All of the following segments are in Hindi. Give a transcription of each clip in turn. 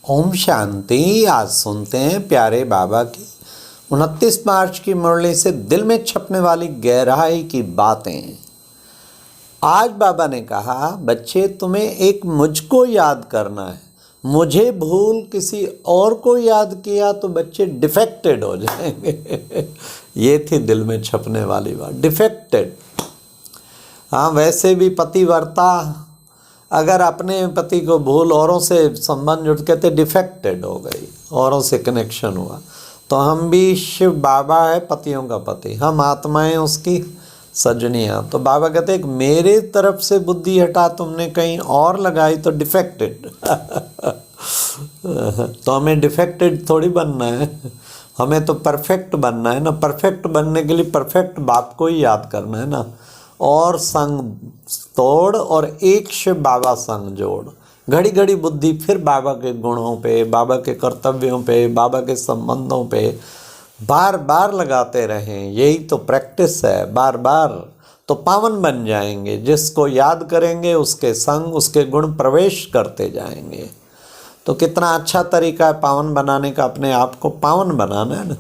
ओम शांति। आज सुनते हैं प्यारे बाबा की 29 मार्च की मुरली से दिल में छपने वाली गहराई की बातें। आज बाबा ने कहा, बच्चे तुम्हें एक मुझको याद करना है। मुझे भूल किसी और को याद किया तो बच्चे डिफेक्टेड हो जाएंगे। ये थी दिल में छपने वाली बात, डिफेक्टेड। हाँ, वैसे भी पतिव्रता अगर अपने पति को भूल औरों से संबंध जुड़ कहते डिफेक्टेड हो गई, औरों से कनेक्शन हुआ। तो हम भी शिव बाबा है पतियों का पति, हम आत्माएं उसकी सजनियाँ। तो बाबा कहते हैं मेरे तरफ से बुद्धि हटा तुमने कहीं और लगाई तो डिफेक्टेड। तो हमें डिफेक्टेड थोड़ी बनना है, हमें तो परफेक्ट बनना है ना। परफेक्ट बनने के लिए परफेक्ट बाप को ही याद करना है ना। और संग तोड़ और एक शिव बाबा संग जोड़। घड़ी घड़ी बुद्धि फिर बाबा के गुणों पे, बाबा के कर्तव्यों पे, बाबा के संबंधों पे बार बार लगाते रहें। यही तो प्रैक्टिस है, बार बार तो पावन बन जाएंगे। जिसको याद करेंगे उसके संग उसके गुण प्रवेश करते जाएंगे। तो कितना अच्छा तरीका है पावन बनाने का, अपने आप को पावन बनाना है ना।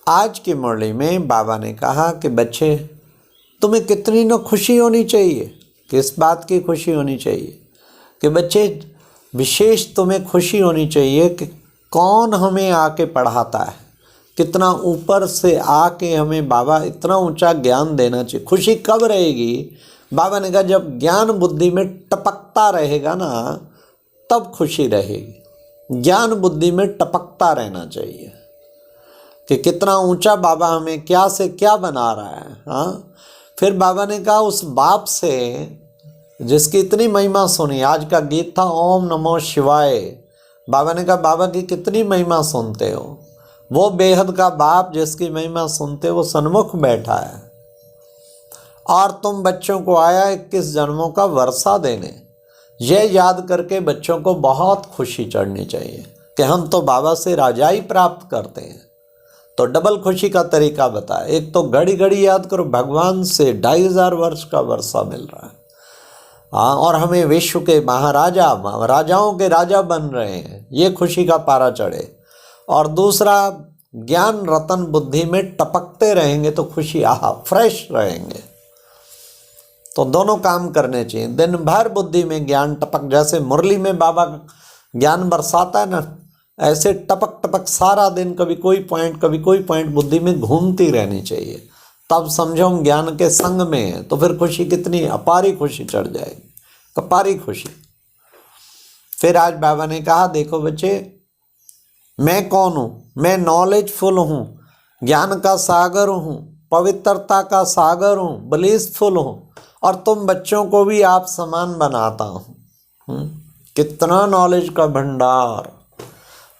आज की मुरली में बाबा ने कहा कि बच्चे तुम्हें कितनी न खुशी होनी चाहिए। किस बात की खुशी होनी चाहिए कि बच्चे विशेष तुम्हें खुशी होनी चाहिए कि कौन हमें आके पढ़ाता है, कितना ऊपर से आके हमें बाबा इतना ऊंचा ज्ञान देना चाहिए। खुशी कब रहेगी? बाबा ने कहा जब ज्ञान बुद्धि में टपकता रहेगा ना, तब खुशी रहेगी। ज्ञान बुद्धि में टपकता रहना चाहिए कि कितना ऊंचा बाबा हमें क्या से क्या बना रहा है। हाँ, फिर बाबा ने कहा उस बाप से जिसकी इतनी महिमा सुनी। आज का गीत था ओम नमो शिवाय। बाबा ने कहा बाबा की कितनी महिमा सुनते हो। वो बेहद का बाप जिसकी महिमा सुनते हो वो सन्मुख बैठा है और तुम बच्चों को आया 21 जन्मों का वर्षा देने। यह याद करके बच्चों को बहुत खुशी चढ़नी चाहिए कि हम तो बाबा से राजाई प्राप्त करते हैं। तो डबल खुशी का तरीका बताया। एक तो घड़ी घड़ी याद करो भगवान से 2500 वर्ष का वर्षा मिल रहा है। हाँ, और हमें विश्व के महाराजा राजाओं के राजा बन रहे हैं, ये खुशी का पारा चढ़े। और दूसरा ज्ञान रतन बुद्धि में टपकते रहेंगे तो खुशी फ्रेश रहेंगे। तो दोनों काम करने चाहिए। दिन भर बुद्धि में ज्ञान टपक, जैसे मुरली में बाबा ज्ञान बरसाता है ना, ऐसे टपक टपक सारा दिन कभी कोई पॉइंट बुद्धि में घूमती रहनी चाहिए। तब समझो हम ज्ञान के संग में हैं। तो फिर खुशी कितनी अपारी खुशी चढ़ जाएगी, अपारी खुशी। फिर आज बाबा ने कहा देखो बच्चे, मैं कौन हूँ? मैं नॉलेजफुल हूँ, ज्ञान का सागर हूँ, पवित्रता का सागर हूँ, ब्लिसफुल हूँ। और तुम बच्चों को भी आप समान बनाता हूँ। कितना नॉलेज का भंडार,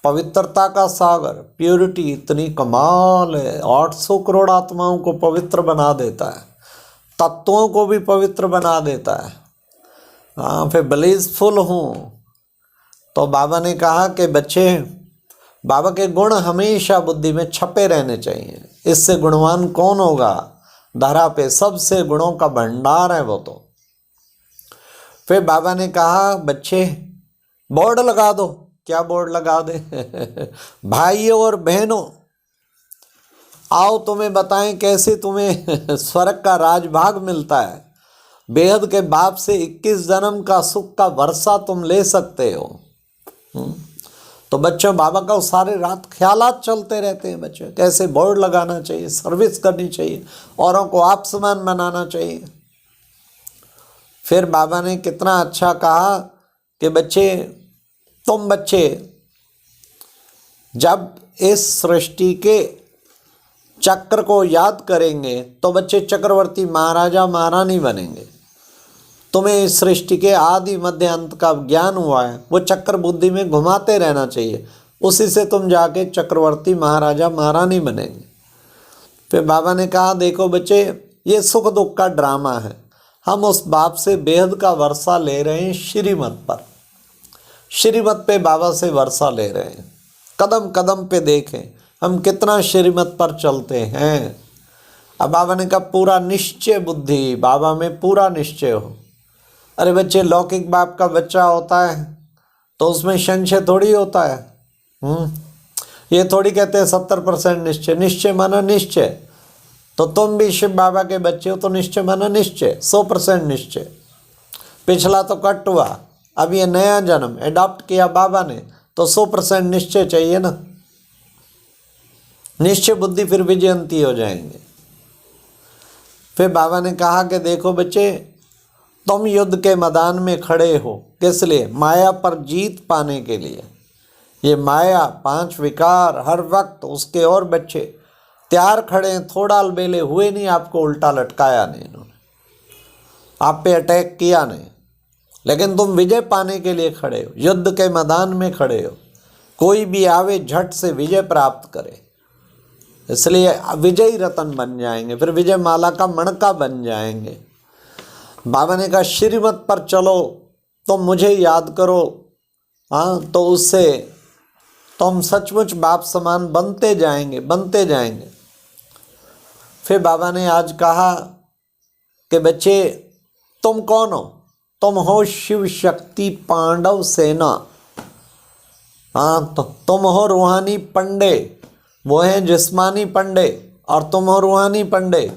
पवित्रता का सागर, प्योरिटी इतनी कमाल है। 800 करोड़ आत्माओं को पवित्र बना देता है, तत्वों को भी पवित्र बना देता है। हाँ, फिर ब्लिसफुल हूँ। तो बाबा ने कहा कि बच्चे बाबा के गुण हमेशा बुद्धि में छपे रहने चाहिए। इससे गुणवान कौन होगा? धरा पे सबसे गुणों का भंडार है वो तो। फिर बाबा ने कहा बच्चे बोर्ड लगा दो। क्या बोर्ड लगा दे? भाइयों और बहनों आओ तुम्हें बताएं कैसे तुम्हें स्वर्ग का राजभाग मिलता है। बेहद के बाप से 21 जन्म का सुख का वर्षा तुम ले सकते हो। तो बच्चों बाबा का सारे रात ख्यालात चलते रहते हैं। बच्चों कैसे बोर्ड लगाना चाहिए, सर्विस करनी चाहिए, औरों को आप समान बनाना चाहिए। फिर बाबा ने कितना अच्छा कहा कि बच्चे तुम बच्चे जब इस सृष्टि के चक्र को याद करेंगे तो बच्चे चक्रवर्ती महाराजा महारानी बनेंगे। तुम्हें इस सृष्टि के आदि मध्य अंत का ज्ञान हुआ है, वो चक्र बुद्धि में घुमाते रहना चाहिए। उसी से तुम जाके चक्रवर्ती महाराजा महारानी बनेंगे। फिर बाबा ने कहा देखो बच्चे, ये सुख दुख का ड्रामा है। हम उस बाप से बेहद का वर्षा ले रहे हैं श्रीमत पर। श्रीमत पे बाबा से वर्षा ले रहे हैं। कदम कदम पे देखें हम कितना श्रीमत पर चलते हैं। अब बाबा ने कहा पूरा निश्चय बुद्धि, बाबा में पूरा निश्चय हो। अरे बच्चे लौकिक बाप का बच्चा होता है तो उसमें संशय थोड़ी होता है। ये थोड़ी कहते हैं 70% निश्चय। निश्चय माना निश्चय। तो तुम भी शिव बाबा के बच्चे हो तो निश्चय माना निश्चय, 100% निश्चय। पिछला तो कट हुआ, अब ये नया जन्म एडॉप्ट किया बाबा ने, तो 100% निश्चय चाहिए ना। निश्चय बुद्धि फिर विजयंती हो जाएंगे। फिर बाबा ने कहा कि देखो बच्चे, तुम युद्ध के मैदान में खड़े हो, किस लिए? माया पर जीत पाने के लिए। ये माया 5 विकार हर वक्त उसके और बच्चे तैयार खड़े हैं, थोड़ा अलबेले हुए नहीं, आपको उल्टा लटकाया नहीं इन्होंने, आप पे अटैक किया नहीं, लेकिन तुम विजय पाने के लिए खड़े हो, युद्ध के मैदान में खड़े हो। कोई भी आवे झट से विजय प्राप्त करे, इसलिए विजयी रतन बन जाएंगे, फिर विजय माला का मणका बन जाएंगे। बाबा ने कहा श्रीमत पर चलो, तुम मुझे याद करो, हाँ, तो उससे तुम सचमुच बाप समान बनते जाएंगे, बनते जाएंगे। फिर बाबा ने आज कहा कि बच्चे तुम कौन हो? तुम हो शिव शक्ति पांडव सेना। हाँ, तो तुम हो रूहानी पंडे, वो हैं जिस्मानी पंडे, और तुम हो रूहानी पंडे।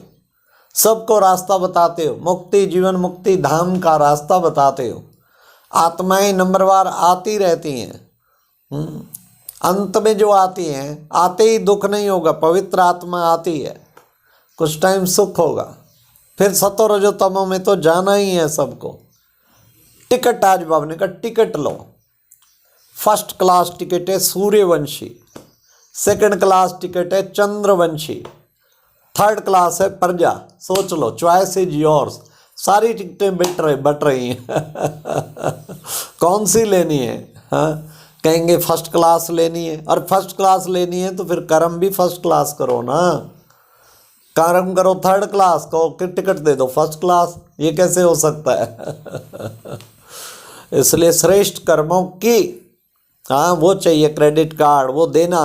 सबको रास्ता बताते हो, मुक्ति जीवन मुक्ति धाम का रास्ता बताते हो। आत्माएं नंबरवार आती रहती हैं, अंत में जो आती हैं, आते ही दुख नहीं होगा, पवित्र आत्मा आती है, कुछ टाइम सुख होगा, फिर सतो रजो तमो में तो जाना ही है सबको। टिकट आज बाबा ने कहा टिकट लो। फर्स्ट क्लास टिकट है सूर्यवंशी, सेकंड क्लास टिकट है चंद्रवंशी, थर्ड क्लास है प्रजा। सोच लो, चॉइस इज योर्स। सारी टिकटें बट रही हैं कौन सी लेनी है? हाँ, कहेंगे फर्स्ट क्लास लेनी है, और फर्स्ट क्लास लेनी है तो फिर कर्म भी फर्स्ट क्लास करो ना। कर्म करो थर्ड क्लास को, कि टिकट दे दो फर्स्ट क्लास, ये कैसे हो सकता है? इसलिए श्रेष्ठ कर्मों की, हाँ, वो चाहिए क्रेडिट कार्ड, वो देना।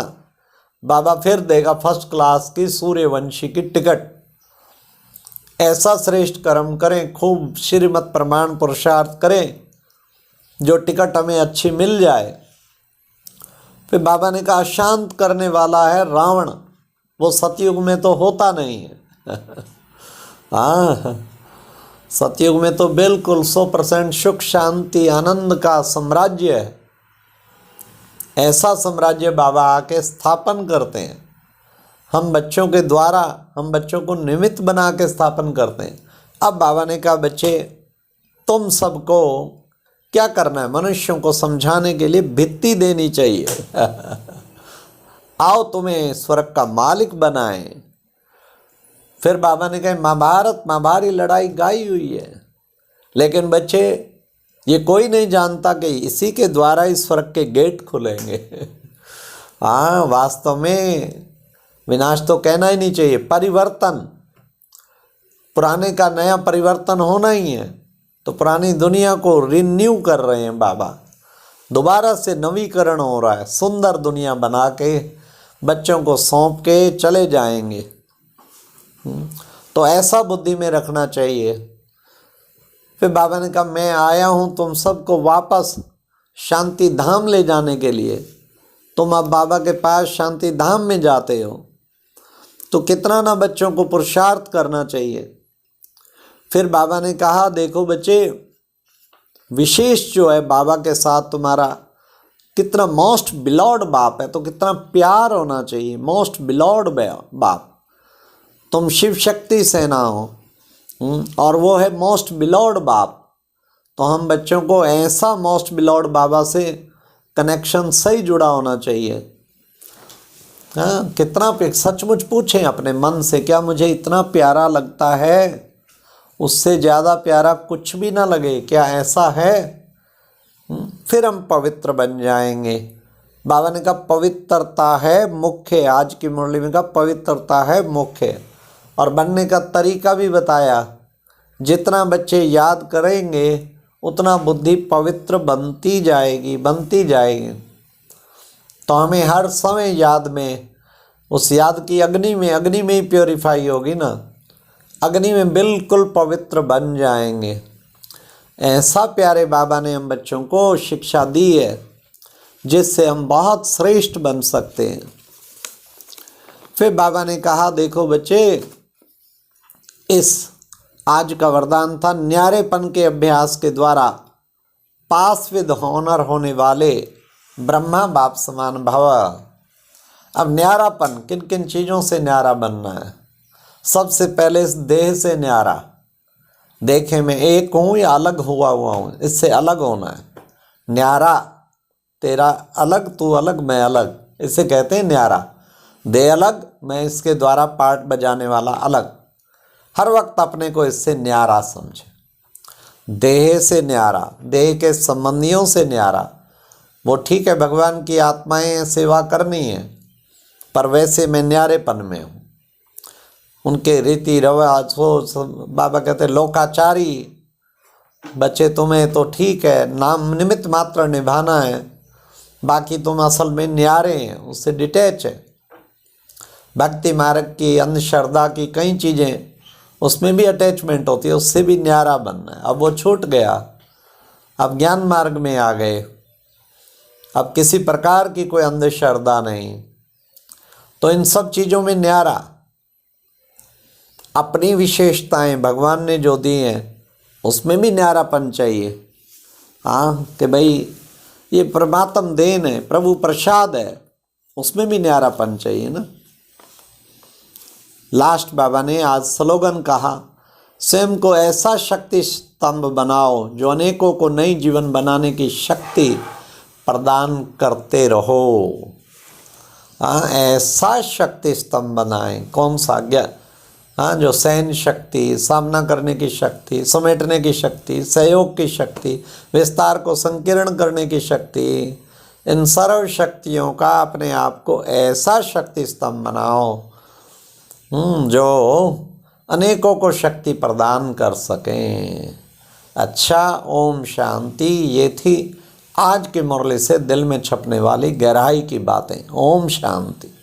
बाबा फिर देगा फर्स्ट क्लास की सूर्यवंशी की टिकट। ऐसा श्रेष्ठ कर्म करें, खूब श्रीमत प्रमाण पुरुषार्थ करें, जो टिकट हमें अच्छी मिल जाए। फिर बाबा ने कहा शांत करने वाला है रावण, वो सतयुग में तो होता नहीं है हाँ, सतयुग में तो बिल्कुल 100% सुख शांति आनंद का साम्राज्य है। ऐसा साम्राज्य बाबा आके स्थापन करते हैं। हम बच्चों के द्वारा, हम बच्चों को निमित्त बना के स्थापन करते हैं। अब बाबा ने कहा बच्चे, तुम सबको क्या करना है? मनुष्यों को समझाने के लिए भित्ति देनी चाहिए आओ तुम्हें स्वर्ग का मालिक बनाएं। फिर बाबा ने कहा महाभारत महाभारी लड़ाई गाई हुई है, लेकिन बच्चे ये कोई नहीं जानता कि इसी के द्वारा इस स्वर्ग के गेट खुलेंगे हाँ, वास्तव में विनाश तो कहना ही नहीं चाहिए, परिवर्तन, पुराने का नया परिवर्तन होना ही है। तो पुरानी दुनिया को रिन्यू कर रहे हैं बाबा, दोबारा से नवीकरण हो रहा है, सुंदर दुनिया बना के बच्चों को सौंप के चले जाएंगे। तो ऐसा बुद्धि में रखना चाहिए। फिर बाबा ने कहा मैं आया हूँ तुम सबको वापस शांति धाम ले जाने के लिए। तुम अब बाबा के पास शांति धाम में जाते हो, तो कितना ना बच्चों को पुरुषार्थ करना चाहिए। फिर बाबा ने कहा देखो बच्चे, विशेष जो है बाबा के साथ तुम्हारा कितना मोस्ट बिलॉर्ड बाप है, तो कितना प्यार होना चाहिए। मोस्ट बिलॉर्ड बाप, तुम शिव शक्ति सेना हो और वो है मोस्ट बिलॉर्ड बाप। तो हम बच्चों को ऐसा मोस्ट बिलॉर्ड बाबा से कनेक्शन सही जुड़ा होना चाहिए। हाँ, कितना सचमुच पूछें अपने मन से, क्या मुझे इतना प्यारा लगता है? उससे ज़्यादा प्यारा कुछ भी ना लगे, क्या ऐसा है? फिर हम पवित्र बन जाएंगे। बाबा ने कहा पवित्रता है मुख्य, आज की मुरली में कहा पवित्रता है मुख्य, और बनने का तरीका भी बताया। जितना बच्चे याद करेंगे उतना बुद्धि पवित्र बनती जाएगी, बनती जाएगी। तो हमें हर समय याद में, उस याद की अग्नि में ही प्योरीफाई होगी ना, अग्नि में बिल्कुल पवित्र बन जाएंगे। ऐसा प्यारे बाबा ने हम बच्चों को शिक्षा दी है। जिससे हम बहुत श्रेष्ठ बन सकते हैं। फिर बाबा ने कहा, देखो बच्चे, इस आज का वरदान था, न्यारेपन के अभ्यास के द्वारा पास विद हॉनर होने वाले ब्रह्मा बाप समान भव। अब न्यारापन, किन किन चीज़ों से न्यारा बनना है? सबसे पहले इस देह से न्यारा, देखे मैं एक हूँ या अलग हुआ हूँ, इससे अलग होना है। न्यारा, तेरा अलग, तू अलग, मैं अलग, इसे कहते हैं न्यारा। देह अलग, मैं इसके द्वारा पार्ट बजाने वाला अलग। हर वक्त अपने को इससे न्यारा समझे। देह से न्यारा, देह के संबंधियों से न्यारा। वो ठीक है, भगवान की आत्माएं सेवा करनी है, पर वैसे मैं न्यारेपन में हूँ। उनके रीति रिवाज हो, बाबा कहते लोकाचारी बच्चे तुम्हें तो ठीक है, नाम निमित्त मात्र निभाना है, बाकी तुम असल में न्यारे हैं, उससे डिटैच है। भक्ति मार्ग की, अंधश्रद्धा की कई चीज़ें, उसमें भी अटैचमेंट होती है, उससे भी न्यारा बनना है। अब वो छूट गया, अब ज्ञान मार्ग में आ गए, अब किसी प्रकार की कोई अंधश्रद्धा नहीं। तो इन सब चीज़ों में न्यारा, अपनी विशेषताएं भगवान ने जो दी हैं उसमें भी न्यारापन चाहिए। हाँ, कि भाई ये परमात्म देन है, प्रभु प्रसाद है, उसमें भी न्यारापन चाहिए ना। लास्ट बाबा ने आज स्लोगन कहा, स्वयं को ऐसा शक्ति स्तंभ बनाओ जो अनेकों को नई जीवन बनाने की शक्ति प्रदान करते रहो। हाँ, ऐसा शक्ति स्तंभ बनाएं। कौन सा? हाँ, जो सहन शक्ति, सामना करने की शक्ति, समेटने की शक्ति, सहयोग की शक्ति, विस्तार को संकीर्ण करने की शक्ति, इन सर्व शक्तियों का अपने आप को ऐसा शक्ति स्तंभ बनाओ जो अनेकों को शक्ति प्रदान कर सकें। अच्छा, ओम शांति। ये थी आज की मुरली से दिल में छपने वाली गहराई की बातें। ओम शांति।